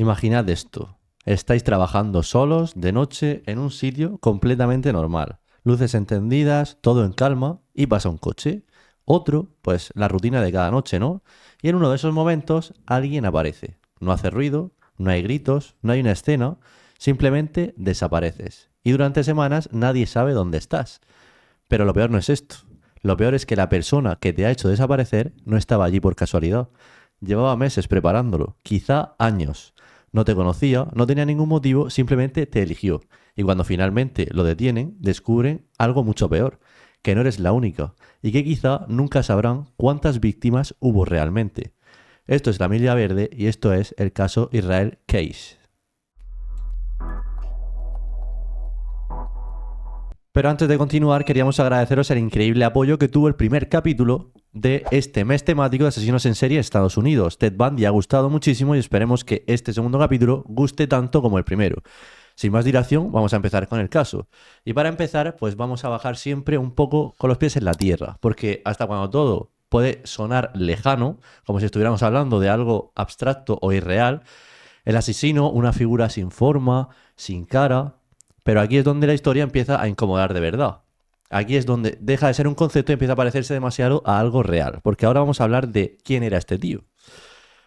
Imaginad esto. Estáis trabajando solos de noche en un sitio completamente normal. Luces encendidas, todo en calma y pasa un coche. Otro, pues la rutina de cada noche, ¿no? Y en uno de esos momentos alguien aparece. No hace ruido, no hay gritos, no hay una escena, simplemente desapareces. Y durante semanas nadie sabe dónde estás. Pero lo peor no es esto. Lo peor es que la persona que te ha hecho desaparecer no estaba allí por casualidad. Llevaba meses preparándolo, quizá años. No te conocía, no tenía ningún motivo, simplemente te eligió. Y cuando finalmente lo detienen, descubren algo mucho peor, que no eres la única, y que quizá nunca sabrán cuántas víctimas hubo realmente. Esto es La Milla Verde y esto es el caso Israel Case. Pero antes de continuar, queríamos agradeceros el increíble apoyo que tuvo el primer capítulo de este mes temático de asesinos en serie en Estados Unidos. Ted Bundy ha gustado muchísimo y esperemos que este segundo capítulo guste tanto como el primero. Sin más dilación, vamos a empezar con el caso. Y para empezar, pues vamos a bajar siempre un poco con los pies en la tierra, porque hasta cuando todo puede sonar lejano, como si estuviéramos hablando de algo abstracto o irreal, el asesino, una figura sin forma, sin cara. Pero aquí es donde la historia empieza a incomodar de verdad. Aquí es donde deja de ser un concepto y empieza a parecerse demasiado a algo real. Porque ahora vamos a hablar de quién era este tío.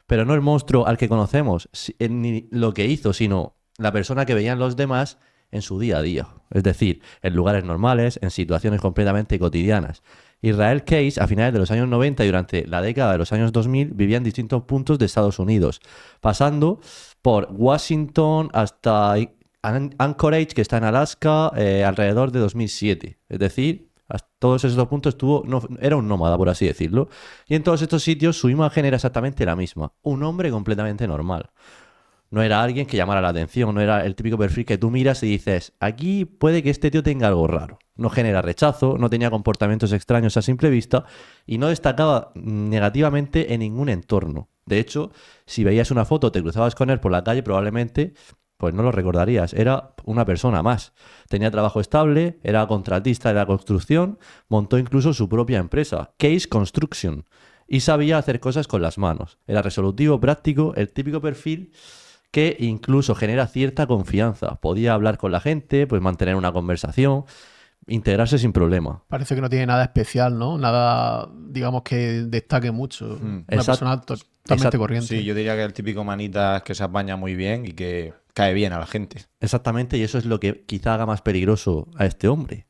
Pero no el monstruo al que conocemos, ni lo que hizo, sino la persona que veían los demás en su día a día. Es decir, en lugares normales, en situaciones completamente cotidianas. Israel Case, a finales de los años 90 y durante la década de los años 2000, vivía en distintos puntos de Estados Unidos, pasando por Washington hasta Anchorage, que está en Alaska, alrededor de 2007. Es decir, a todos esos puntos era un nómada, por así decirlo. Y en todos estos sitios su imagen era exactamente la misma. Un hombre completamente normal. No era alguien que llamara la atención, no era el típico perfil que tú miras y dices, aquí puede que este tío tenga algo raro. No genera rechazo, no tenía comportamientos extraños a simple vista y no destacaba negativamente en ningún entorno. De hecho, si veías una foto o te cruzabas con él por la calle, probablemente pues no lo recordarías. Era una persona más. Tenía trabajo estable, era contratista de la construcción, montó incluso su propia empresa, Case Construction, y sabía hacer cosas con las manos. Era resolutivo, práctico, el típico perfil que incluso genera cierta confianza. Podía hablar con la gente, pues mantener una conversación, integrarse sin problema. Parece que no tiene nada especial, ¿no? Nada, digamos, que destaque mucho. Una persona totalmente corriente. Sí, yo diría que el típico manitas que se apaña muy bien y que cae bien a la gente. Exactamente, y eso es lo que quizá haga más peligroso a este hombre.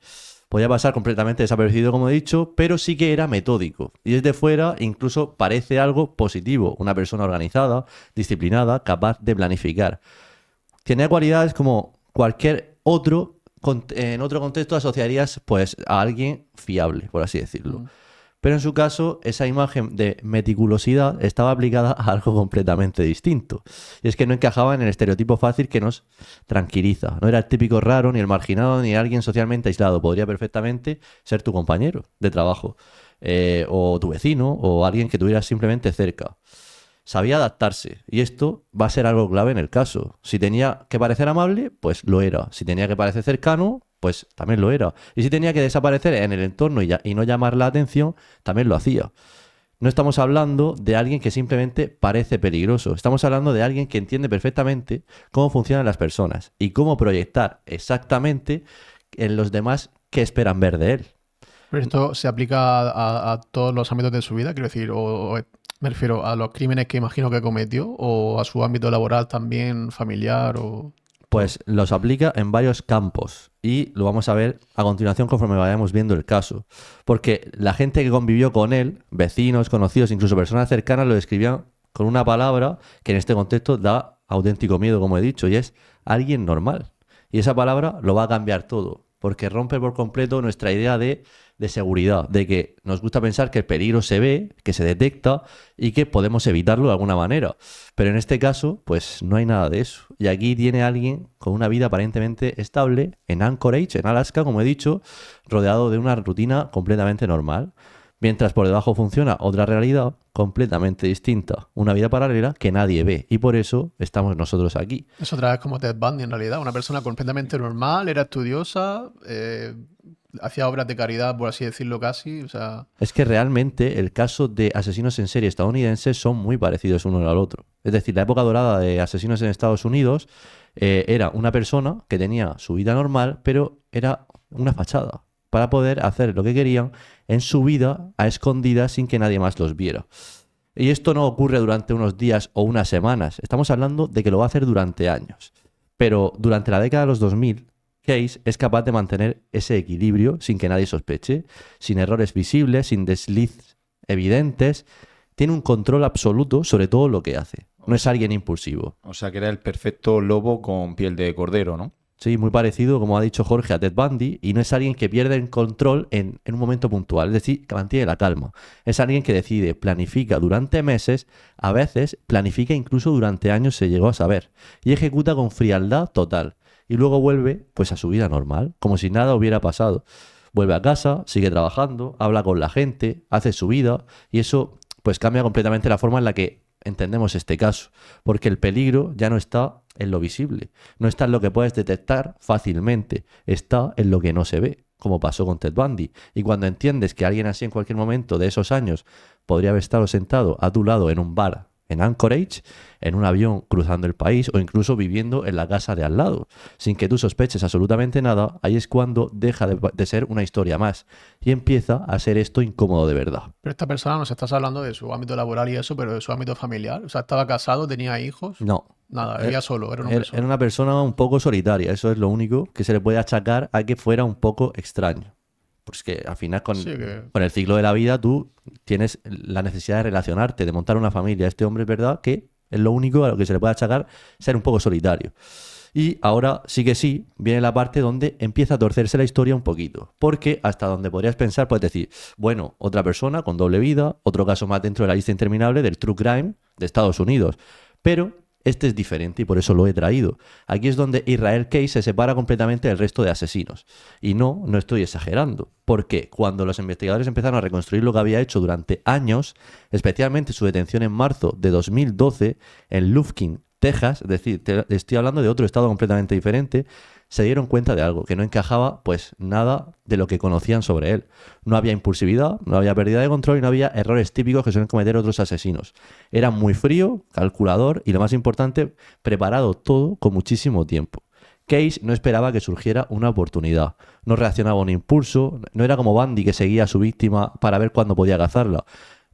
Podía pasar completamente desapercibido, como he dicho, pero sí que era metódico. Y desde fuera incluso parece algo positivo. Una persona organizada, disciplinada, capaz de planificar. Tiene cualidades como cualquier otro. En otro contexto asociarías pues a alguien fiable, por así decirlo. Pero en su caso, esa imagen de meticulosidad estaba aplicada a algo completamente distinto. Y es que no encajaba en el estereotipo fácil que nos tranquiliza. No era el típico raro, ni el marginado, ni alguien socialmente aislado. Podría perfectamente ser tu compañero de trabajo, o tu vecino, o alguien que tuvieras simplemente cerca. Sabía adaptarse, y esto va a ser algo clave en el caso. Si tenía que parecer amable, pues lo era. Si tenía que parecer cercano, pues también lo era. Y si tenía que desaparecer en el entorno y no llamar la atención, también lo hacía. No estamos hablando de alguien que simplemente parece peligroso. Estamos hablando de alguien que entiende perfectamente cómo funcionan las personas y cómo proyectar exactamente en los demás qué esperan ver de él. Pero esto se aplica a todos los ámbitos de su vida, quiero decir, me refiero a los crímenes que imagino que cometió o a su ámbito laboral también, familiar o... Pues los aplica en varios campos y lo vamos a ver a continuación conforme vayamos viendo el caso. Porque la gente que convivió con él, vecinos, conocidos, incluso personas cercanas, lo describían con una palabra que en este contexto da auténtico miedo, como he dicho, y es alguien normal. Y esa palabra lo va a cambiar todo, porque rompe por completo nuestra idea de seguridad, de que nos gusta pensar que el peligro se ve, que se detecta y que podemos evitarlo de alguna manera. Pero en este caso, pues no hay nada de eso. Y aquí tiene alguien con una vida aparentemente estable en Anchorage, en Alaska, como he dicho, rodeado de una rutina completamente normal. Mientras por debajo funciona otra realidad completamente distinta, una vida paralela que nadie ve. Y por eso estamos nosotros aquí. Es otra vez como Ted Bundy en realidad, una persona completamente normal, era estudiosa, hacía obras de caridad, por así decirlo casi. O sea, Es que realmente el caso de asesinos en serie estadounidenses son muy parecidos uno al otro. Es decir, la época dorada de asesinos en Estados Unidos era una persona que tenía su vida normal, pero era una fachada para poder hacer lo que querían en su vida a escondidas sin que nadie más los viera. Y esto no ocurre durante unos días o unas semanas. Estamos hablando de que lo va a hacer durante años. Pero durante la década de los 2000, Case es capaz de mantener ese equilibrio sin que nadie sospeche, sin errores visibles, sin desliz evidentes. Tiene un control absoluto sobre todo lo que hace. No es alguien impulsivo. O sea, que era el perfecto lobo con piel de cordero, ¿no? Sí, muy parecido, como ha dicho Jorge, a Ted Bundy, y no es alguien que pierde el control en un momento puntual, es decir, que mantiene la calma. Es alguien que decide, planifica durante meses, a veces planifica incluso durante años, se llegó a saber, y ejecuta con frialdad total. Y luego vuelve pues a su vida normal, como si nada hubiera pasado. Vuelve a casa, sigue trabajando, habla con la gente, hace su vida, y eso pues cambia completamente la forma en la que entendemos este caso, porque el peligro ya no está en lo visible, no está en lo que puedes detectar fácilmente, está en lo que no se ve, como pasó con Ted Bundy. Y cuando entiendes que alguien así en cualquier momento de esos años podría haber estado sentado a tu lado en un bar en Anchorage, en un avión cruzando el país o incluso viviendo en la casa de al lado, sin que tú sospeches absolutamente nada, ahí es cuando deja de ser una historia más y empieza a ser esto incómodo de verdad. pero esta persona nos estás hablando de su ámbito laboral y eso, pero de su ámbito familiar. O sea, estaba casado, tenía hijos. No. Nada, vivía solo, era una Era persona. una persona un poco solitaria, eso es lo único que se le puede achacar a que fuera un poco extraño. Pues que al final Sí, que con el ciclo de la vida tú tienes la necesidad de relacionarte, de montar una familia. Este hombre es verdad que es lo único a lo que se le puede achacar ser un poco solitario. Y ahora sí que sí, viene la parte donde empieza a torcerse la historia un poquito. Porque hasta donde podrías pensar, puedes decir, bueno, otra persona con doble vida, otro caso más dentro de la lista interminable del True Crime de Estados Unidos. Pero este es diferente y por eso lo he traído. Aquí es donde Israel Case se separa completamente del resto de asesinos. Y no estoy exagerando. Porque cuando los investigadores empezaron a reconstruir lo que había hecho durante años, especialmente su detención en marzo de 2012 en Lufkin, Texas, es decir, estoy hablando de otro estado completamente diferente, se dieron cuenta de algo, que no encajaba pues nada de lo que conocían sobre él. No había impulsividad, no había pérdida de control y no había errores típicos que suelen cometer otros asesinos. Era muy frío, calculador y lo más importante, preparado todo con muchísimo tiempo. Case no esperaba que surgiera una oportunidad, no reaccionaba a un impulso, no era como Bundy que seguía a su víctima para ver cuándo podía cazarla.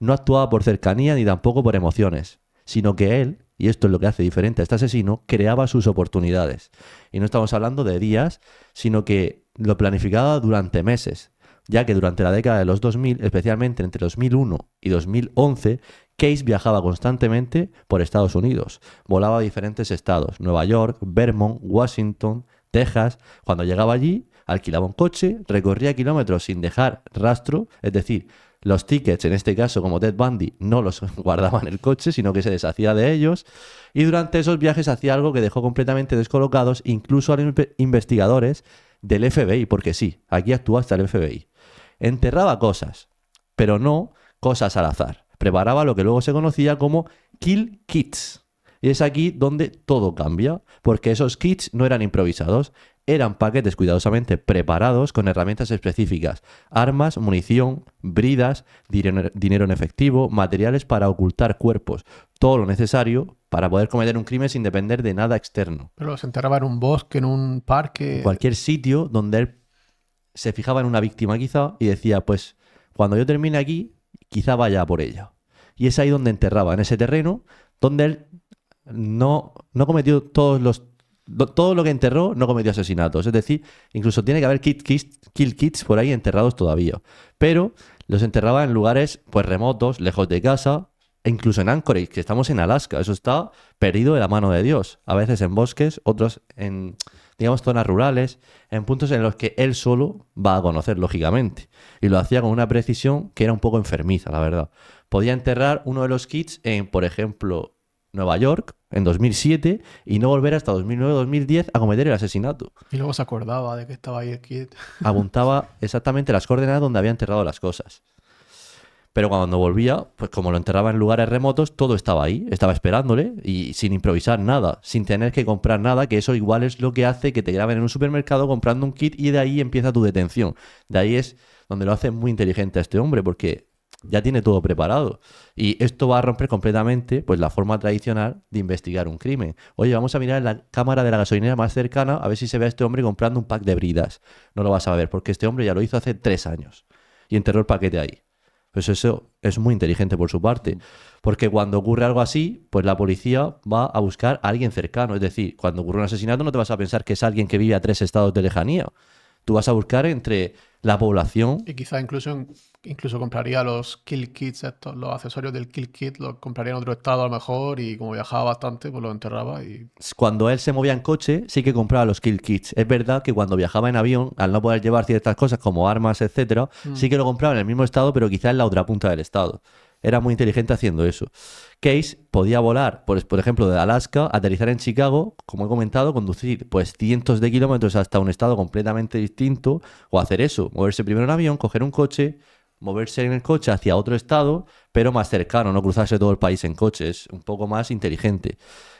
No actuaba por cercanía ni tampoco por emociones, sino que él, y esto es lo que hace diferente a este asesino, creaba sus oportunidades. Y no estamos hablando de días, sino que lo planificaba durante meses, ya que durante la década de los 2000, especialmente entre 2001 y 2011, Case viajaba constantemente por Estados Unidos. Volaba a diferentes estados, Nueva York, Vermont, Washington, Texas. Cuando llegaba allí, alquilaba un coche, recorría kilómetros sin dejar rastro, es decir, los tickets, en este caso como Ted Bundy, no los guardaba en el coche, sino que se deshacía de ellos. Y durante esos viajes hacía algo que dejó completamente descolocados incluso a los investigadores del FBI, porque sí, aquí actúa hasta el FBI. Enterraba cosas, pero no cosas al azar. Preparaba lo que luego se conocía como kill kits. Y es aquí donde todo cambia, porque esos kits no eran improvisados, eran paquetes cuidadosamente preparados con herramientas específicas, armas, munición, bridas, dinero en efectivo, materiales para ocultar cuerpos, todo lo necesario para poder cometer un crimen sin depender de nada externo. pero se enterraba en un bosque, en un parque. Cualquier sitio donde él se fijaba en una víctima quizá y decía, pues cuando yo termine aquí, quizá vaya a por ella. Y es ahí donde enterraba, en ese terreno, donde él no cometió todo lo que enterró, no cometió asesinatos. Es decir, incluso tiene que haber kill kits por ahí enterrados todavía. Pero los enterraba en lugares pues remotos, lejos de casa, e incluso en Anchorage, que estamos en Alaska. Eso está perdido de la mano de Dios. A veces en bosques, otros en, digamos, zonas rurales, en puntos en los que él solo va a conocer, lógicamente. Y lo hacía con una precisión que era un poco enfermiza, la verdad. Podía enterrar uno de los kits en, por ejemplo, Nueva York en 2007 y no volver hasta 2009-2010 a cometer el asesinato. Y luego se acordaba de que estaba ahí el kid. Apuntaba exactamente las coordenadas donde había enterrado las cosas. Pero cuando volvía, pues como lo enterraba en lugares remotos, todo estaba ahí, estaba esperándole y sin improvisar nada, sin tener que comprar nada, que eso igual es lo que hace que te graben en un supermercado comprando un kit y de ahí empieza tu detención. De ahí es donde lo hace muy inteligente a este hombre, porque ya tiene todo preparado. Y esto va a romper completamente pues la forma tradicional de investigar un crimen. Oye, vamos a mirar en la cámara de la gasolinera más cercana a ver si se ve a este hombre comprando un pack de bridas. No lo vas a ver, porque este hombre ya lo hizo hace 3 años y enterró el paquete ahí. Pues eso es muy inteligente por su parte, porque cuando ocurre algo así, pues la policía va a buscar a alguien cercano. Es decir, cuando ocurre un asesinato no te vas a pensar que es alguien que vive a 3 estados de lejanía. Tú vas a buscar entre la población. Y quizá incluso compraría los kill kits, estos, los accesorios del kill kit, los compraría en otro estado a lo mejor y como viajaba bastante, pues los enterraba y... Cuando él se movía en coche, sí que compraba los kill kits. Es verdad que cuando viajaba en avión, al no poder llevar ciertas cosas como armas, etcétera, sí que lo compraba en el mismo estado, pero quizá en la otra punta del estado. Era muy inteligente haciendo eso. Case podía volar, por ejemplo, de Alaska, aterrizar en Chicago, como he comentado, conducir pues cientos de kilómetros hasta un estado completamente distinto, o hacer eso, moverse primero en avión, coger un coche, moverse en el coche hacia otro estado, pero más cercano, no cruzarse todo el país en coche, es un poco más inteligente.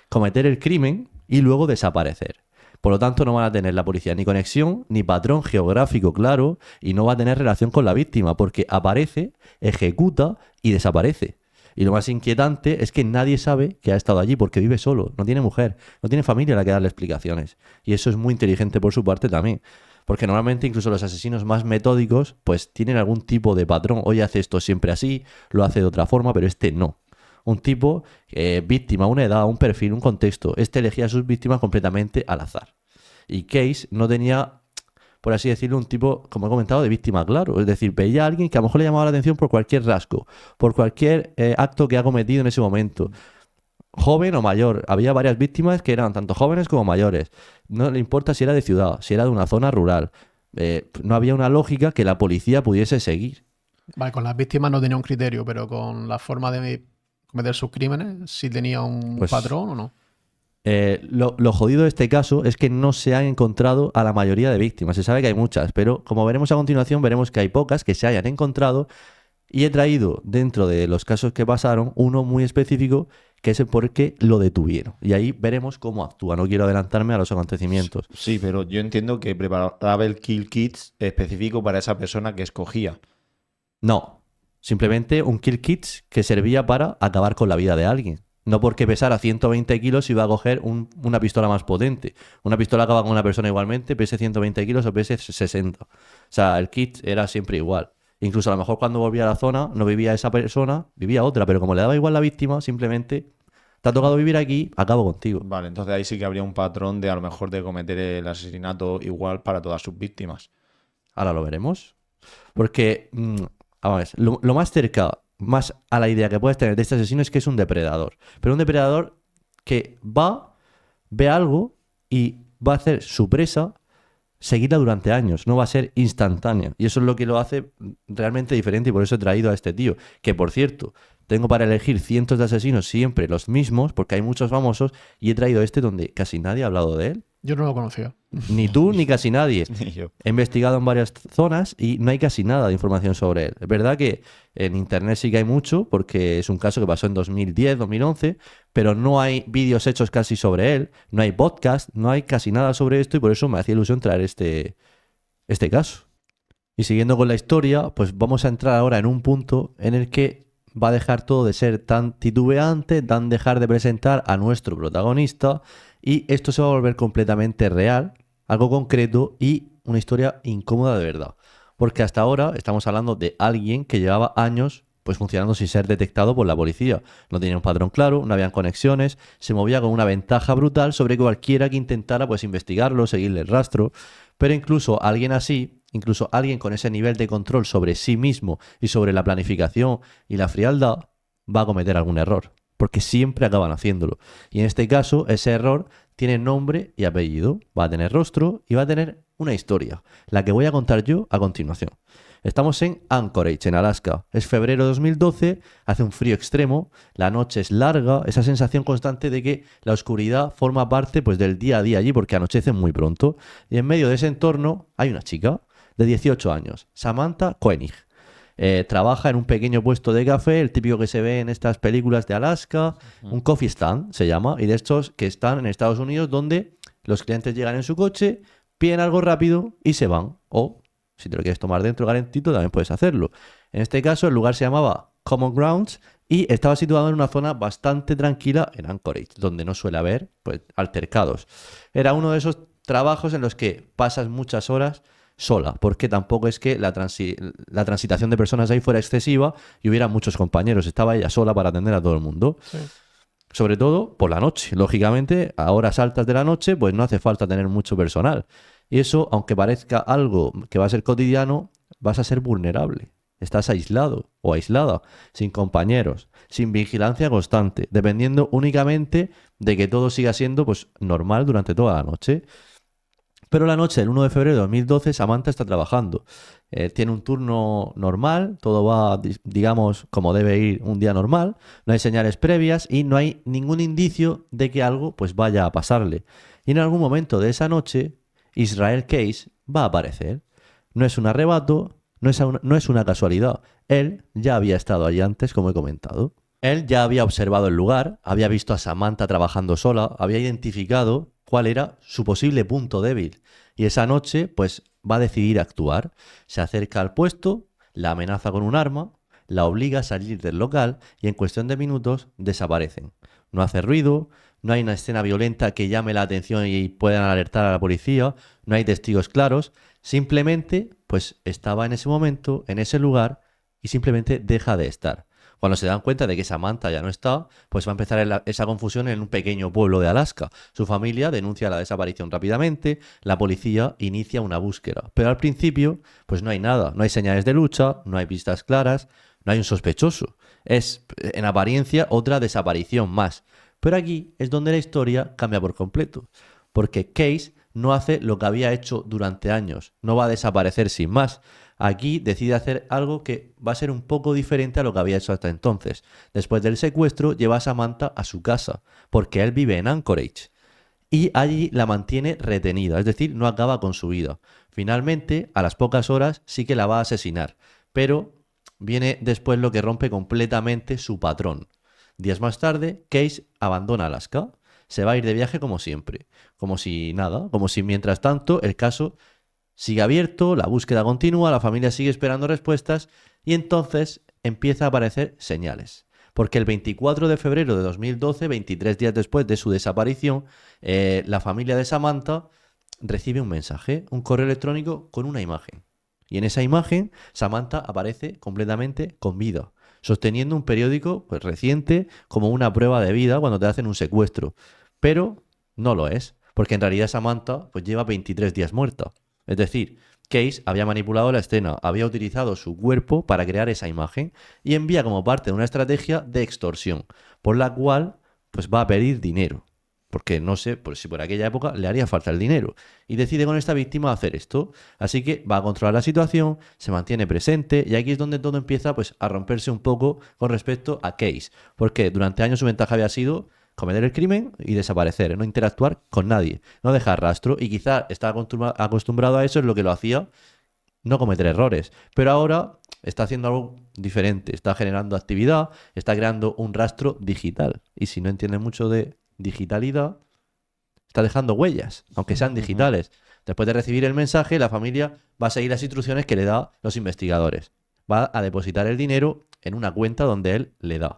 Cometer el crimen y luego desaparecer. Por lo tanto, no van a tener la policía ni conexión, ni patrón geográfico claro, y no va a tener relación con la víctima, porque aparece, ejecuta y desaparece. Y lo más inquietante es que nadie sabe que ha estado allí, porque vive solo, no tiene mujer, no tiene familia a la que darle explicaciones. Y eso es muy inteligente por su parte también. Porque normalmente incluso los asesinos más metódicos pues tienen algún tipo de patrón. Hoy hace esto siempre así, lo hace de otra forma, pero este no. Un tipo, víctima, una edad, un perfil, un contexto. Este elegía a sus víctimas completamente al azar. Y Case no tenía, por así decirlo, un tipo, como he comentado, de víctima claro. Es decir, veía a alguien que a lo mejor le llamaba la atención por cualquier rasgo, por cualquier acto que ha cometido en ese momento. Joven o mayor. Había varias víctimas que eran tanto jóvenes como mayores. No le importa si era de ciudad, si era de una zona rural. No había una lógica que la policía pudiese seguir. Vale, con las víctimas no tenía un criterio, pero con la forma de cometer sus crímenes, sí tenía un Pues, patrón o no. Lo jodido de este caso es que no se han encontrado a la mayoría de víctimas. Se sabe que hay muchas, pero como veremos a continuación, veremos que hay pocas que se hayan encontrado. Y he traído dentro de los casos que pasaron uno muy específico, que es el por qué lo detuvieron. Y ahí veremos cómo actúa. No quiero adelantarme a los acontecimientos. Sí, pero yo entiendo que preparaba el kill kit específico para esa persona que escogía. No, simplemente un kill kit que servía para acabar con la vida de alguien. No porque pesara 120 kilos iba a coger una pistola más potente. Una pistola acaba con una persona igualmente, pese 120 kilos o pese 60. O sea, el kit era siempre igual. Incluso a lo mejor cuando volvía a la zona no vivía esa persona, vivía otra, pero como le daba igual la víctima, simplemente te ha tocado vivir aquí, acabo contigo. Vale, entonces ahí sí que habría un patrón de a lo mejor de cometer el asesinato igual para todas sus víctimas. Ahora lo veremos. Porque, vamos a ver, lo más cerca, más a la idea que puedes tener de este asesino es que es un depredador. Pero un depredador que va, ve algo y va a hacer su presa seguirla durante años, no va a ser instantánea. Y eso es lo que lo hace realmente diferente y por eso he traído a este tío. Que por cierto, tengo para elegir cientos de asesinos siempre los mismos, porque hay muchos famosos, y he traído este donde casi nadie ha hablado de él. Yo no lo conocía. Ni tú ni casi nadie. Ni yo. He investigado en varias zonas y no hay casi nada de información sobre él. Es verdad que en internet sí que hay mucho, porque es un caso que pasó en 2010, 2011, pero no hay vídeos hechos casi sobre él, no hay podcast, no hay casi nada sobre esto y por eso me hacía ilusión traer este caso. Y siguiendo con la historia, pues vamos a entrar ahora en un punto en el que va a dejar todo de ser tan titubeante, tan dejar de presentar a nuestro protagonista y esto se va a volver completamente real, algo concreto y una historia incómoda de verdad. Porque hasta ahora estamos hablando de alguien que llevaba años pues funcionando sin ser detectado por la policía. No tenía un patrón claro, no habían conexiones, se movía con una ventaja brutal sobre cualquiera que intentara pues investigarlo, seguirle el rastro. Pero incluso alguien así, incluso alguien con ese nivel de control sobre sí mismo y sobre la planificación y la frialdad, va a cometer algún error. Porque siempre acaban haciéndolo. Y en este caso, ese error tiene nombre y apellido, va a tener rostro y va a tener una historia, la que voy a contar yo a continuación. Estamos en Anchorage, en Alaska. Es febrero de 2012, hace un frío extremo, la noche es larga, esa sensación constante de que la oscuridad forma parte pues, del día a día allí porque anochece muy pronto. Y en medio de ese entorno hay una chica de 18 años, Samantha Koenig. Trabaja en un pequeño puesto de café, el típico que se ve en estas películas de Alaska, un coffee stand se llama, y de estos que están en Estados Unidos donde los clientes llegan en su coche, piden algo rápido y se van. O si te lo quieres tomar dentro calentito, también puedes hacerlo. En este caso, el lugar se llamaba Common Grounds y estaba situado en una zona bastante tranquila en Anchorage, donde no suele haber pues, altercados. Era uno de esos trabajos en los que pasas muchas horas sola, porque tampoco es que la transitación de personas ahí fuera excesiva y hubiera muchos compañeros. Estaba ella sola para atender a todo el mundo. Sí. Sobre todo por la noche. Lógicamente, a horas altas de la noche, pues no hace falta tener mucho personal. Y eso, aunque parezca algo que va a ser cotidiano, vas a ser vulnerable. Estás aislado o aislada, sin compañeros, sin vigilancia constante, dependiendo únicamente de que todo siga siendo pues, normal durante toda la noche. Pero la noche del 1 de febrero de 2012, Samantha está trabajando. Tiene un turno normal, todo va, digamos, como debe ir un día normal. No hay señales previas y no hay ningún indicio de que algo pues vaya a pasarle. Y en algún momento de esa noche, Israel Case va a aparecer. No es un arrebato, no es una casualidad. Él ya había estado allí antes, como he comentado. Él ya había observado el lugar, había visto a Samantha trabajando sola, había identificado cuál era su posible punto débil. Y esa noche, pues, va a decidir actuar. Se acerca al puesto, la amenaza con un arma, la obliga a salir del local y en cuestión de minutos desaparecen. No hace ruido, no hay una escena violenta que llame la atención y puedan alertar a la policía, no hay testigos claros, simplemente, pues, estaba en ese momento, en ese lugar y simplemente deja de estar. Cuando se dan cuenta de que Samantha ya no está, pues va a empezar esa confusión en un pequeño pueblo de Alaska. Su familia denuncia la desaparición rápidamente, la policía inicia una búsqueda. Pero al principio, pues no hay nada, no hay señales de lucha, no hay pistas claras, no hay un sospechoso. Es, en apariencia, otra desaparición más. Pero aquí es donde la historia cambia por completo. Porque Case no hace lo que había hecho durante años, no va a desaparecer sin más. Aquí decide hacer algo que va a ser un poco diferente a lo que había hecho hasta entonces. Después del secuestro, lleva a Samantha a su casa, porque él vive en Anchorage. Y allí la mantiene retenida, es decir, no acaba con su vida. Finalmente, a las pocas horas, sí que la va a asesinar. Pero viene después lo que rompe completamente su patrón. Días más tarde, Case abandona Alaska. Se va a ir de viaje como siempre. Como si nada, como si mientras tanto el caso sigue abierto, la búsqueda continúa, la familia sigue esperando respuestas y entonces empieza a aparecer señales. Porque el 24 de febrero de 2012, 23 días después de su desaparición, la familia de Samantha recibe un mensaje, un correo electrónico con una imagen. Y en esa imagen, Samantha aparece completamente con vida, sosteniendo un periódico pues, reciente como una prueba de vida cuando te hacen un secuestro. Pero no lo es, porque en realidad Samantha pues, lleva 23 días muerta. Es decir, Case había manipulado la escena, había utilizado su cuerpo para crear esa imagen y envía como parte de una estrategia de extorsión, por la cual pues va a pedir dinero, porque no sé si por aquella época le haría falta el dinero y decide con esta víctima hacer esto. Así que va a controlar la situación, se mantiene presente y aquí es donde todo empieza pues a romperse un poco con respecto a Case, porque durante años su ventaja había sido cometer el crimen y desaparecer, no interactuar con nadie, no dejar rastro y quizá estaba acostumbrado a eso, es lo que lo hacía no cometer errores, pero ahora está haciendo algo diferente, está generando actividad, está creando un rastro digital y si no entiende mucho de digitalidad, está dejando huellas, aunque sean digitales. Después de recibir el mensaje, la familia va a seguir las instrucciones que le da los investigadores. Va a depositar el dinero en una cuenta donde él le da.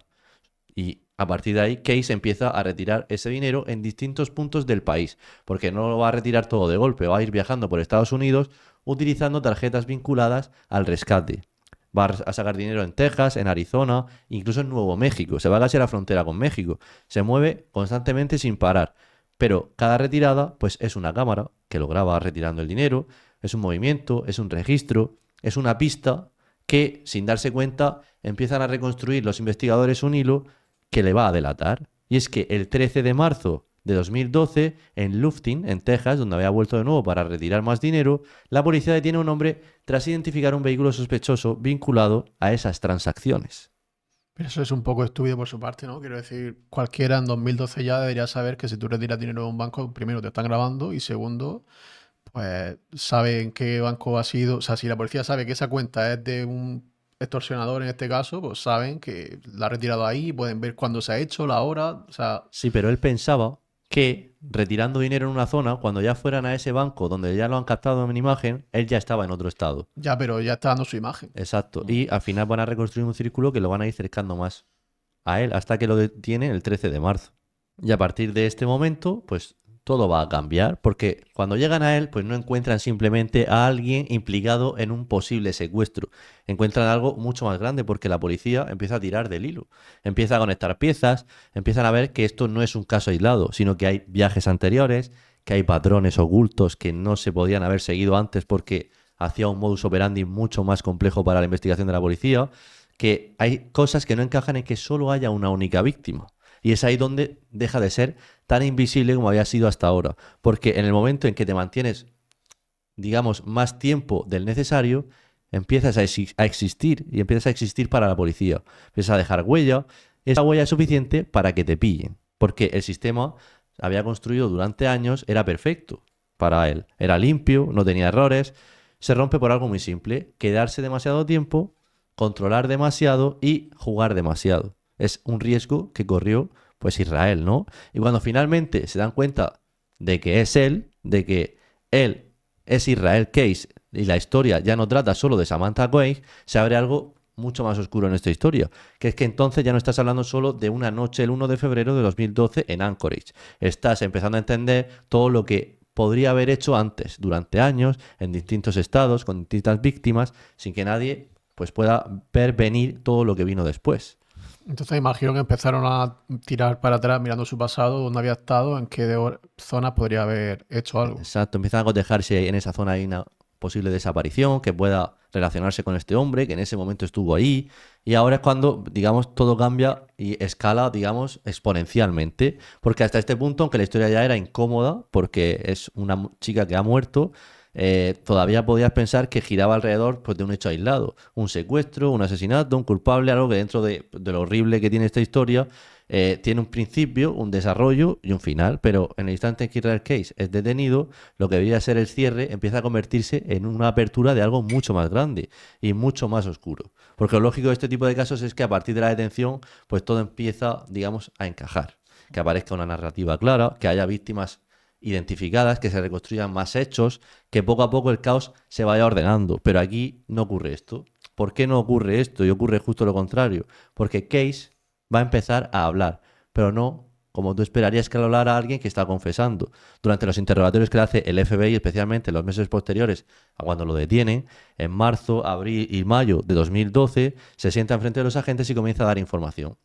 Y a partir de ahí, Case empieza a retirar ese dinero en distintos puntos del país, porque no lo va a retirar todo de golpe, va a ir viajando por Estados Unidos utilizando tarjetas vinculadas al rescate. Va a sacar dinero en Texas, en Arizona, incluso en Nuevo México. Se va casi a la frontera con México. Se mueve constantemente sin parar. Pero cada retirada, pues es una cámara que lo graba retirando el dinero, es un movimiento, es un registro, es una pista que, sin darse cuenta, empiezan a reconstruir los investigadores un hilo que le va a delatar. Y es que el 13 de marzo de 2012, en Lufkin, en Texas, donde había vuelto de nuevo para retirar más dinero, la policía detiene a un hombre tras identificar un vehículo sospechoso vinculado a esas transacciones. Pero eso es un poco estúpido por su parte, ¿no? Quiero decir, cualquiera en 2012 ya debería saber que si tú retiras dinero de un banco, primero te están grabando y segundo, pues sabe en qué banco ha sido. O sea, si la policía sabe que esa cuenta es de un extorsionador en este caso, pues saben que la ha retirado ahí, pueden ver cuándo se ha hecho, la hora, o sea, Sí, pero él pensaba que retirando dinero en una zona, cuando ya fueran a ese banco donde ya lo han captado en imagen, él ya estaba en otro estado. ya, pero ya está dando su imagen. Exacto. Y al final van a reconstruir un círculo que lo van a ir cercando más a él hasta que lo detiene el 13 de marzo. Y a partir de este momento, pues todo va a cambiar, porque cuando llegan a él, pues no encuentran simplemente a alguien implicado en un posible secuestro. Encuentran algo mucho más grande, porque la policía empieza a tirar del hilo, empieza a conectar piezas, empiezan a ver que esto no es un caso aislado, sino que hay viajes anteriores, que hay patrones ocultos que no se podían haber seguido antes porque hacía un modus operandi mucho más complejo para la investigación de la policía, que hay cosas que no encajan en que solo haya una única víctima. Y es ahí donde deja de ser tan invisible como había sido hasta ahora. Porque en el momento en que te mantienes, digamos, más tiempo del necesario, empiezas a existir y empiezas a existir para la policía. Empiezas a dejar huella. Esa huella es suficiente para que te pillen. Porque el sistema había construido durante años, era perfecto para él. Era limpio, no tenía errores. Se rompe por algo muy simple: quedarse demasiado tiempo, controlar demasiado y jugar demasiado. Es un riesgo que corrió pues Israel, ¿no? Y cuando finalmente se dan cuenta de que es él, de que él es Israel Case y la historia ya no trata solo de Samantha Quaid, se abre algo mucho más oscuro en esta historia, que es que entonces ya no estás hablando solo de una noche el 1 de febrero de 2012 en Anchorage. Estás empezando a entender todo lo que podría haber hecho antes, durante años, en distintos estados, con distintas víctimas, sin que nadie pues pueda ver venir todo lo que vino después. Entonces imagino que empezaron a tirar para atrás mirando su pasado, dónde había estado, en qué zonas podría haber hecho algo. Exacto, empiezan a cotejar si en esa zona hay una posible desaparición que pueda relacionarse con este hombre que en ese momento estuvo ahí. Y ahora es cuando, digamos, todo cambia y escala, digamos, exponencialmente. Porque hasta este punto, aunque la historia ya era incómoda, porque es una chica que ha muerto, todavía podías pensar que giraba alrededor pues, de un hecho aislado. Un secuestro, un asesinato, un culpable, algo que dentro de lo horrible que tiene esta historia, tiene un principio, un desarrollo y un final, pero en el instante en que Israel Case es detenido, lo que debería ser el cierre empieza a convertirse en una apertura de algo mucho más grande y mucho más oscuro. Porque lo lógico de este tipo de casos es que a partir de la detención, pues todo empieza, digamos, a encajar. Que aparezca una narrativa clara, que haya víctimas identificadas, que se reconstruyan más hechos, que poco a poco el caos se vaya ordenando. Pero aquí no ocurre esto. ¿Por qué no ocurre esto? Y ocurre justo lo contrario. Porque Case va a empezar a hablar, pero no como tú esperarías que lo hablara alguien que está confesando. Durante los interrogatorios que le hace el FBI, especialmente en los meses posteriores a cuando lo detienen, en marzo, abril y mayo de 2012, se sienta enfrente de los agentes y comienza a dar información.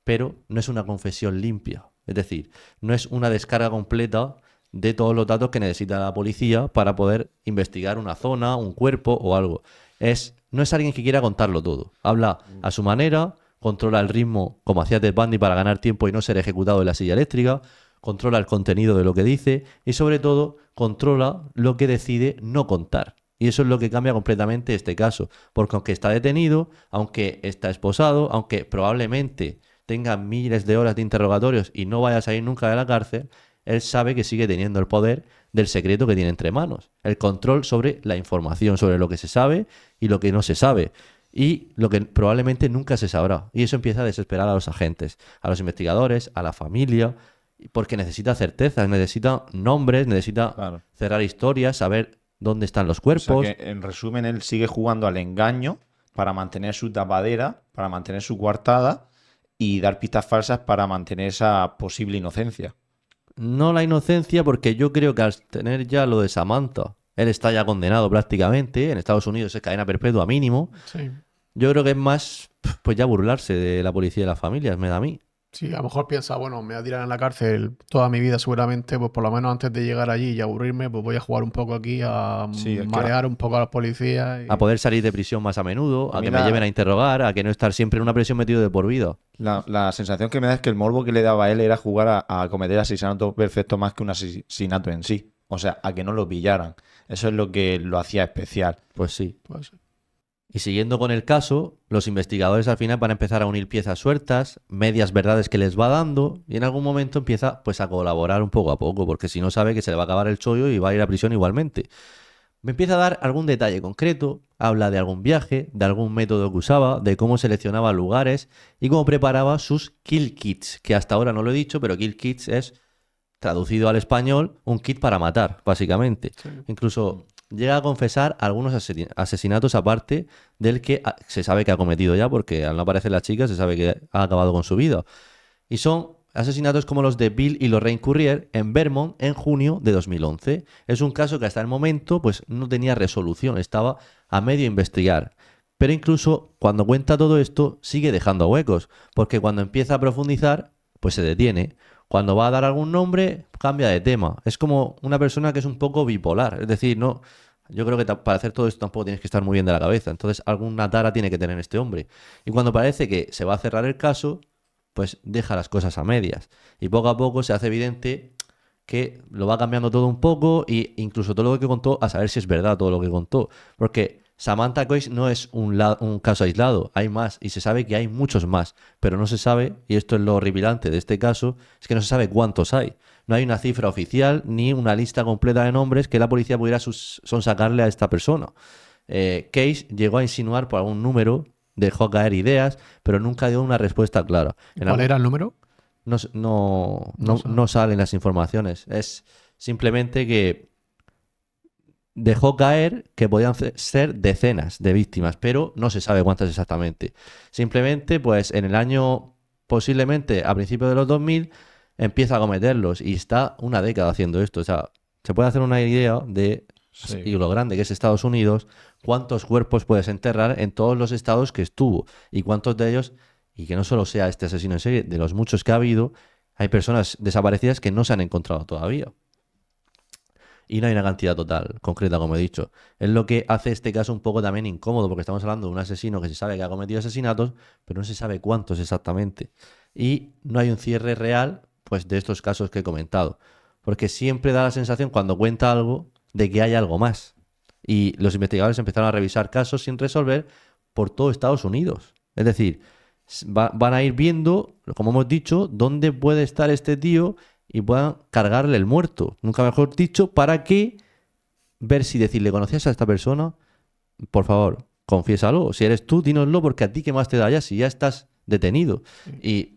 Pero no es una confesión limpia. Es decir, no es una descarga completa de todos los datos que necesita la policía para poder investigar una zona, un cuerpo o algo. No es alguien que quiera contarlo todo. Habla a su manera, controla el ritmo como hacía Ted Bundy para ganar tiempo y no ser ejecutado en la silla eléctrica, controla el contenido de lo que dice y sobre todo controla lo que decide no contar. Y eso es lo que cambia completamente este caso, porque aunque está detenido, aunque está esposado, aunque probablemente tenga miles de horas de interrogatorios y no vaya a salir nunca de la cárcel, él sabe que sigue teniendo el poder del secreto que tiene entre manos, el control sobre la información, sobre lo que se sabe y lo que no se sabe, y lo que probablemente nunca se sabrá. Y eso empieza a desesperar a los agentes, a los investigadores, a la familia, porque necesita certezas, necesita nombres, necesita Claro. cerrar historias, saber dónde están los O cuerpos. sea que, en resumen, él sigue jugando al engaño para mantener su tapadera, para mantener su coartada y dar pistas falsas para mantener esa posible inocencia. No la inocencia, porque yo creo que al tener ya lo de Samantha, él está ya condenado prácticamente. En Estados Unidos es cadena perpetua mínimo. Sí. Yo creo que es más, pues ya burlarse de la policía y de las familias, me da a mí. Sí, a lo mejor piensa, bueno, me voy a tirar en la cárcel toda mi vida seguramente, pues por lo menos antes de llegar allí y aburrirme, pues voy a jugar un poco aquí, a Sí, es que marear un poco a los policías. A poder salir de prisión más a menudo, a A que mí me lleven a interrogar, a que no estar siempre en una prisión metido de por vida. la sensación que me da es que el morbo que le daba a él era jugar a cometer asesinato perfecto más que un asesinato en sí. O sea, a que no lo pillaran. Eso es lo que lo hacía especial. Pues sí. Pues, Y siguiendo con el caso, los investigadores al final van a empezar a unir piezas sueltas, medias verdades que les va dando, y en algún momento empieza pues a colaborar un poco a poco, porque si no sabe que se le va a acabar el chollo y va a ir a prisión igualmente. Me empieza a dar algún detalle concreto, habla de algún viaje, de algún método que usaba, de cómo seleccionaba lugares y cómo preparaba sus kill kits, que hasta ahora no lo he dicho, pero kill kits es, traducido al español, un kit para matar, básicamente. Sí. Incluso llega a confesar algunos asesinatos aparte del que se sabe que ha cometido ya, porque al no aparecer la chica se sabe que ha acabado con su vida. Y son asesinatos como los de Bill y Lorraine Currier en Vermont en junio de 2011. Es un caso que hasta el momento pues, no tenía resolución, estaba a medio investigar. Pero incluso cuando cuenta todo esto sigue dejando huecos, porque cuando empieza a profundizar, pues se detiene. Cuando va a dar algún nombre, cambia de tema. Es como una persona que es un poco bipolar. Es decir, no, yo creo que para hacer todo esto tampoco tienes que estar muy bien de la cabeza. Entonces, alguna tara tiene que tener este hombre. Y cuando parece que se va a cerrar el caso, pues deja las cosas a medias. Y poco a poco se hace evidente que lo va cambiando todo un poco e incluso todo lo que contó, a saber si es verdad todo lo que contó. Porque Samantha Coix no es un caso aislado, hay más y se sabe que hay muchos más, pero no se sabe, y esto es lo horripilante de este caso, es que no se sabe cuántos hay. No hay una cifra oficial ni una lista completa de nombres que la policía pudiera sonsacarle a esta persona. Case llegó a insinuar por algún número, dejó caer ideas, pero nunca dio una respuesta clara. ¿Cuál era el número? No salen las informaciones. Es simplemente que dejó caer que podían ser decenas de víctimas, pero no se sabe cuántas exactamente. Simplemente, pues en el año, posiblemente a principios de los 2000, empieza a cometerlos y está una década haciendo esto. O sea, se puede hacer una idea de, y lo grande que es Estados Unidos, cuántos cuerpos puedes enterrar en todos los estados que estuvo y cuántos de ellos, y que no solo sea este asesino en serie, de los muchos que ha habido, hay personas desaparecidas que no se han encontrado todavía. Y no hay una cantidad total, concreta, como he dicho. Es lo que hace este caso un poco también incómodo, porque estamos hablando de un asesino que se sabe que ha cometido asesinatos, pero no se sabe cuántos exactamente. Y no hay un cierre real, pues, de estos casos que he comentado. Porque siempre da la sensación, cuando cuenta algo, de que hay algo más. Y los investigadores empezaron a revisar casos sin resolver por todo Estados Unidos. Es decir, van a ir viendo, como hemos dicho, dónde puede estar este tío y puedan cargarle el muerto, nunca mejor dicho, para que ver si decirle, ¿conocías a esta persona? Por favor, confiésalo. Si eres tú, dínoslo, porque a ti qué más te da ya si ya estás detenido. Y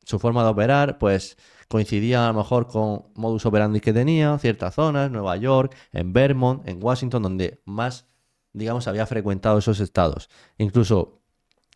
su forma de operar, pues coincidía a lo mejor con modus operandi que tenía, ciertas zonas, Nueva York, en Vermont, en Washington, donde más, digamos, había frecuentado esos estados. Incluso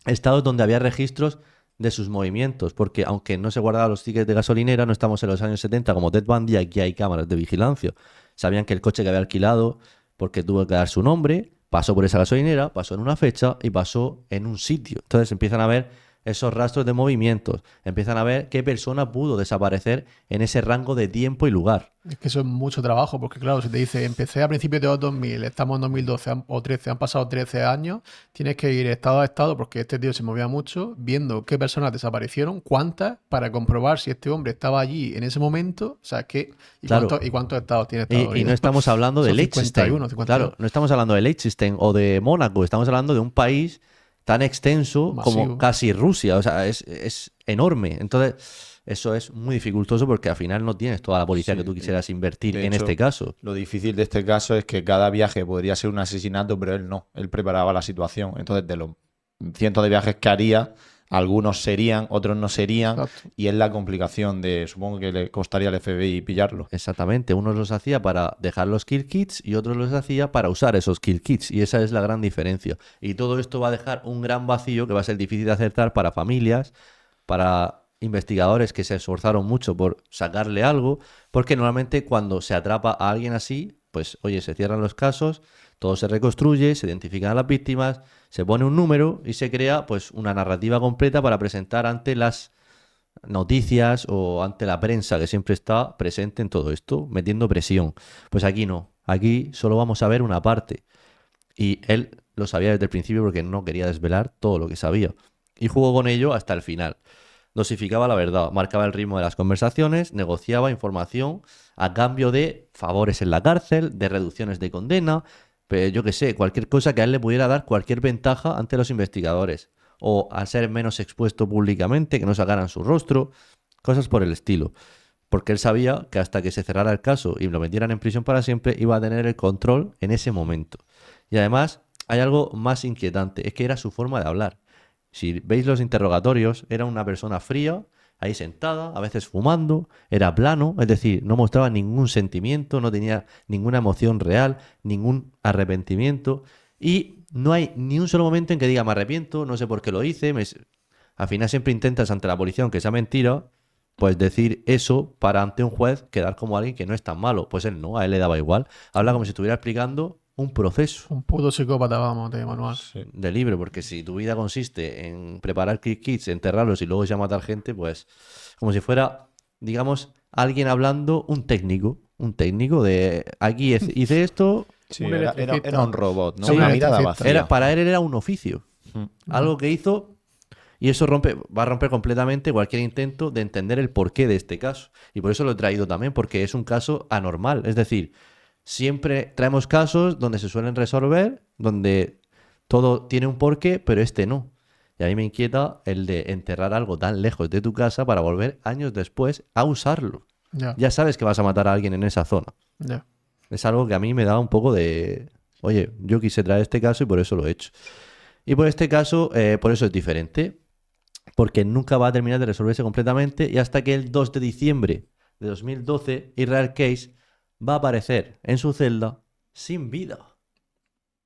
estados donde había registros de sus movimientos, porque aunque no se guardaban los tickets de gasolinera, no estamos en los años 70 como Ted Bundy, aquí hay cámaras de vigilancia. Sabían que el coche que había alquilado, porque tuvo que dar su nombre, pasó por esa gasolinera, pasó en una fecha y pasó en un sitio. Entonces empiezan a ver esos rastros de movimientos, empiezan a ver qué persona pudo desaparecer en ese rango de tiempo y lugar. Es que eso es mucho trabajo, porque claro, si te dice, empecé a principios de los 2000, estamos en 2012 o 13, han pasado 13 años, tienes que ir estado a estado, porque este tío se movía mucho, viendo qué personas desaparecieron, cuántas, para comprobar si este hombre estaba allí en ese momento, o sea, Claro. cuántos estados tiene Estados Unidos. Y no estamos hablando de Son Liechtenstein. 51. Claro, no estamos hablando de Liechtenstein o de Mónaco, estamos hablando de un país tan extenso Masivo. como casi Rusia, o sea, es enorme. Entonces, eso es muy dificultoso porque al final no tienes toda la policía que tú quisieras invertir De en hecho, este caso. Lo difícil de este caso es que cada viaje podría ser un asesinato, pero él no. Él preparaba la situación. Entonces, de los cientos de viajes que haría, algunos serían, otros no serían. Exacto. Y es la complicación de, supongo que le costaría al FBI pillarlo. Exactamente, unos los hacía para dejar los kill kits y otros los hacía para usar esos kill kits, y esa es la gran diferencia. Y todo esto va a dejar un gran vacío que va a ser difícil de acertar para familias, para investigadores que se esforzaron mucho por sacarle algo, porque normalmente cuando se atrapa a alguien así, pues oye, se cierran los casos, todo se reconstruye, se identifican a las víctimas, se pone un número y se crea pues una narrativa completa para presentar ante las noticias o ante la prensa que siempre está presente en todo esto, metiendo presión. Pues aquí no, aquí solo vamos a ver una parte. Y él lo sabía desde el principio porque no quería desvelar todo lo que sabía. Y jugó con ello hasta el final. Dosificaba la verdad, marcaba el ritmo de las conversaciones, negociaba información a cambio de favores en la cárcel, de reducciones de condena, pero yo qué sé, cualquier cosa que a él le pudiera dar cualquier ventaja ante los investigadores, o a ser menos expuesto públicamente, que no sacaran su rostro, cosas por el estilo. Porque él sabía que hasta que se cerrara el caso y lo metieran en prisión para siempre, iba a tener el control en ese momento. Y además, hay algo más inquietante, es que era su forma de hablar. Si veis los interrogatorios, era una persona fría, ahí sentada, a veces fumando, era plano, es decir, no mostraba ningún sentimiento, no tenía ninguna emoción real, ningún arrepentimiento, y no hay ni un solo momento en que diga me arrepiento, no sé por qué lo hice. Al final siempre intentas ante la policía, aunque sea mentira, pues decir eso para ante un juez quedar como alguien que no es tan malo. Pues él no, a él le daba igual. Habla como si estuviera explicando un proceso Un puto psicópata, vamos, de manual. de libro, porque si tu vida consiste en preparar kits, enterrarlos y luego ya matar gente, pues como si fuera, digamos, alguien hablando, un técnico de aquí hice esto. Sí, Un era electricista. un robot, ¿no? Sí, Una un mirada electricista. vacía. Para él era un oficio, Mm. algo que hizo, y eso va a romper completamente cualquier intento de entender el porqué de este caso. Y por eso lo he traído también, porque es un caso anormal. Es decir, siempre traemos casos donde se suelen resolver, donde todo tiene un porqué, pero este no. Y a mí me inquieta el de enterrar algo tan lejos de tu casa para volver años después a usarlo. Ya, Ya sabes que vas a matar a alguien en esa zona. ya. Es algo que a mí me da un poco de... Oye, yo quise traer este caso y por eso lo he hecho. Y por este caso, por eso es diferente. Porque nunca va a terminar de resolverse completamente y hasta que el 2 de diciembre de 2012, Israel Case va a aparecer en su celda sin vida.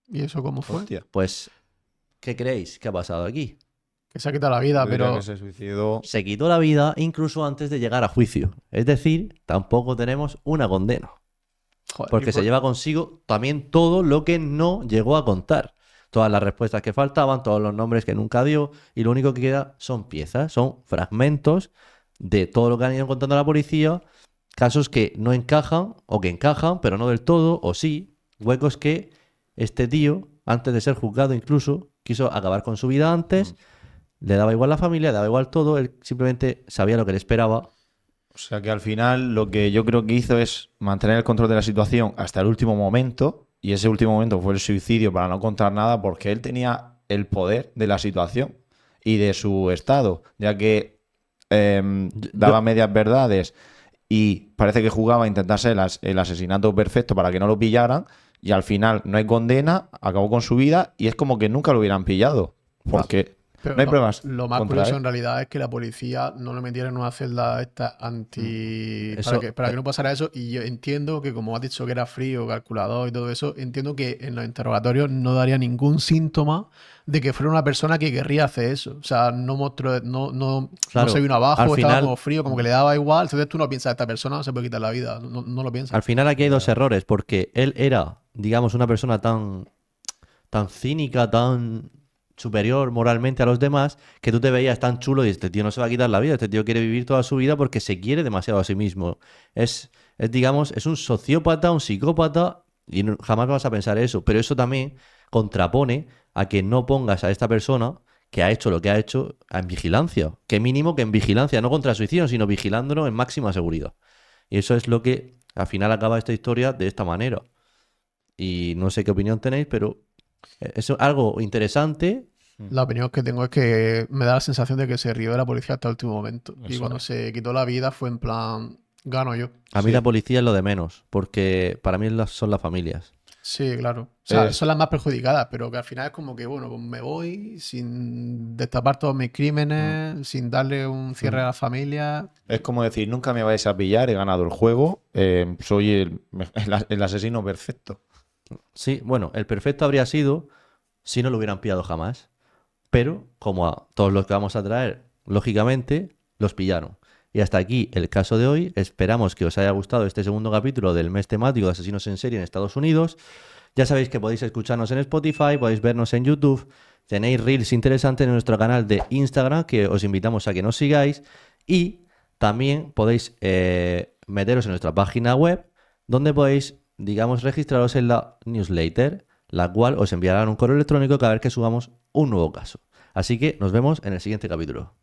¿Y eso cómo fue? Hostia. Pues, ¿qué creéis que ha pasado aquí? Que se ha quitado la vida, Yo diría pero que se suicidó. Se quitó la vida incluso antes de llegar a juicio. Es decir, tampoco tenemos una condena. joder, Porque se lleva consigo también todo lo que no llegó a contar. Todas las respuestas que faltaban, todos los nombres que nunca dio, y lo único que queda son piezas, son fragmentos de todo lo que han ido contando la policía, casos que no encajan o que encajan, pero no del todo, o sí, huecos que este tío, antes de ser juzgado incluso, quiso acabar con su vida antes, le daba igual la familia, le daba igual todo, él simplemente sabía lo que le esperaba. O sea que al final lo que yo creo que hizo es mantener el control de la situación hasta el último momento, y ese último momento fue el suicidio para no contar nada, porque él tenía el poder de la situación y de su estado, ya que daba medias verdades y parece que jugaba a intentarse el asesinato perfecto para que no lo pillaran, y al final no hay condena, acabó con su vida y es como que nunca lo hubieran pillado, porque Pero no hay pruebas Lo más contra curioso él. en realidad es que la policía no lo metiera en una celda esta anti... Eso- para que no pasara eso. Y yo entiendo que, como has dicho que era frío, calculador y todo eso, entiendo que en los interrogatorios no daría ningún síntoma de que fuera una persona que querría hacer eso. O sea, no mostró, no Claro, se vino abajo, al estaba final- como frío, como que le daba igual. Entonces tú no piensas, esta persona se puede quitar la vida. No lo piensas. Al final aquí hay dos errores, porque él era, digamos, una persona tan cínica, tan superior moralmente a los demás, que tú te veías tan chulo y este tío no se va a quitar la vida, este tío quiere vivir toda su vida porque se quiere demasiado a sí mismo. Digamos, es un sociópata, un psicópata, y jamás vas a pensar eso, pero eso también contrapone a que no pongas a esta persona que ha hecho lo que ha hecho en vigilancia. Que mínimo que en vigilancia, no contra suicidio, sino vigilándolo en máxima seguridad. Y eso es lo que al final acaba esta historia de esta manera. Y no sé qué opinión tenéis, pero es algo interesante. La opinión que tengo es que me da la sensación de que se rió de la policía hasta el último momento. Y Eso cuando es. se quitó la vida fue en plan, gano yo. A mí Sí. la policía es lo de menos, porque para mí son las familias. Sí, claro. O sea, Es- son las más perjudicadas, pero que al final es como que, bueno, pues me voy sin destapar todos mis crímenes, sin darle un cierre a la familia. Es como decir, nunca me vais a pillar, he ganado el juego, soy el asesino perfecto. Sí, bueno, el perfecto habría sido si no lo hubieran pillado jamás. Pero, como a todos los que vamos a traer, lógicamente, los pillaron. Y hasta aquí el caso de hoy. Esperamos que os haya gustado este segundo capítulo del mes temático de asesinos en serie en Estados Unidos. Ya sabéis que podéis escucharnos en Spotify, podéis vernos en YouTube. Tenéis reels interesantes en nuestro canal de Instagram, que os invitamos a que nos sigáis. Y también podéis meteros en nuestra página web, donde podéis, digamos, registraros en la newsletter, la cual os enviará un correo electrónico cada vez que subamos un nuevo caso. Así que nos vemos en el siguiente capítulo.